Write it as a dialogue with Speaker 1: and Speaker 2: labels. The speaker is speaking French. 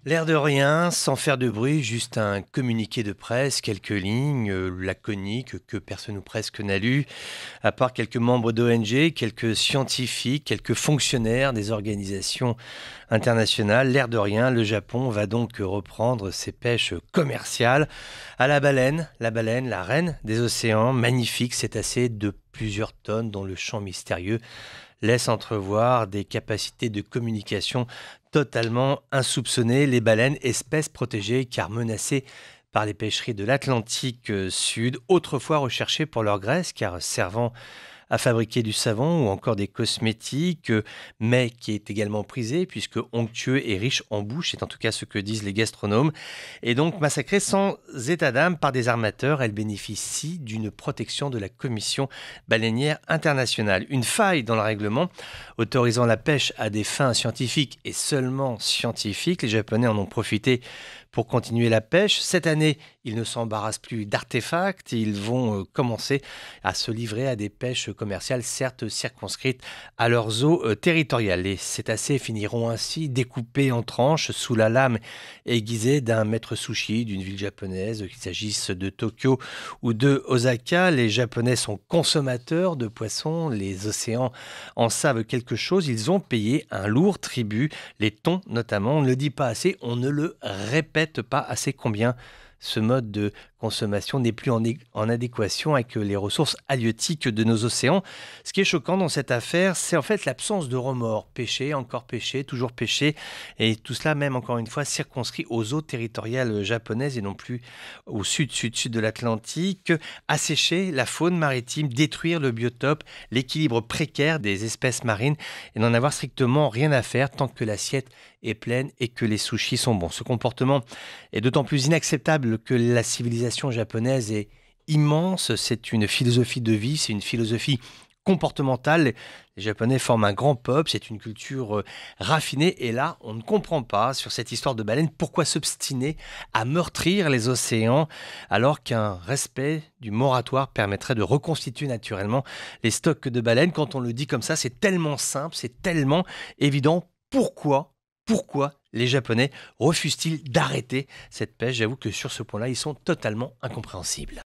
Speaker 1: L'air de rien, sans faire de bruit, juste un communiqué de presse, quelques lignes, laconiques, que personne ou presque n'a lu, à part quelques membres d'ONG, quelques scientifiques, quelques fonctionnaires des organisations internationales. L'air de rien, le Japon va donc reprendre ses pêches commerciales à la baleine, la reine des océans, magnifique cétacé de plusieurs tonnes dont le champ mystérieux laisse entrevoir des capacités de communication totalement insoupçonnées. Les baleines, espèces protégées car menacées par les pêcheries de l'Atlantique Sud, autrefois recherchées pour leur graisse car servant à fabriquer du savon ou encore des cosmétiques, mais qui est également prisé puisque onctueux et riche en bouche, c'est en tout cas ce que disent les gastronomes, et donc massacrée sans état d'âme par des armateurs, elle bénéficie d'une protection de la Commission baleinière internationale. Une faille dans le règlement autorisant la pêche à des fins scientifiques et seulement scientifiques. Les Japonais en ont profité pour continuer la pêche. Cette année, ils ne s'embarrassent plus d'artefacts, ils vont commencer à se livrer à des pêches commerciales, certes circonscrites à leurs eaux territoriales. Les cétacés finiront ainsi découpés en tranches sous la lame aiguisée d'un maître sushi d'une ville japonaise, qu'il s'agisse de Tokyo ou de Osaka. Les Japonais sont consommateurs de poissons, les océans en savent quelque chose, ils ont payé un lourd tribut, les thons notamment, on ne le dit pas assez, on ne le répète pas assez combien ce mode de consommation n'est plus en adéquation avec les ressources halieutiques de nos océans. Ce qui est choquant dans cette affaire, c'est en fait l'absence de remords. Pêcher, encore pêcher, toujours pêcher, et tout cela même encore une fois circonscrit aux eaux territoriales japonaises et non plus au sud de l'Atlantique. Assécher la faune maritime, détruire le biotope, l'équilibre précaire des espèces marines et n'en avoir strictement rien à faire tant que l'assiette est pleine et que les sushis sont bons. Ce comportement est d'autant plus inacceptable que la civilisation japonaise est immense. C'est une philosophie de vie, c'est une philosophie comportementale. Les Japonais forment un grand peuple, c'est une culture raffinée. Et là, on ne comprend pas sur cette histoire de baleine pourquoi s'obstiner à meurtrir les océans alors qu'un respect du moratoire permettrait de reconstituer naturellement les stocks de baleines. Quand on le dit comme ça, c'est tellement simple, c'est tellement évident. Pourquoi les Japonais refusent-ils d'arrêter cette pêche? J'avoue que sur ce point-là, ils sont totalement incompréhensibles.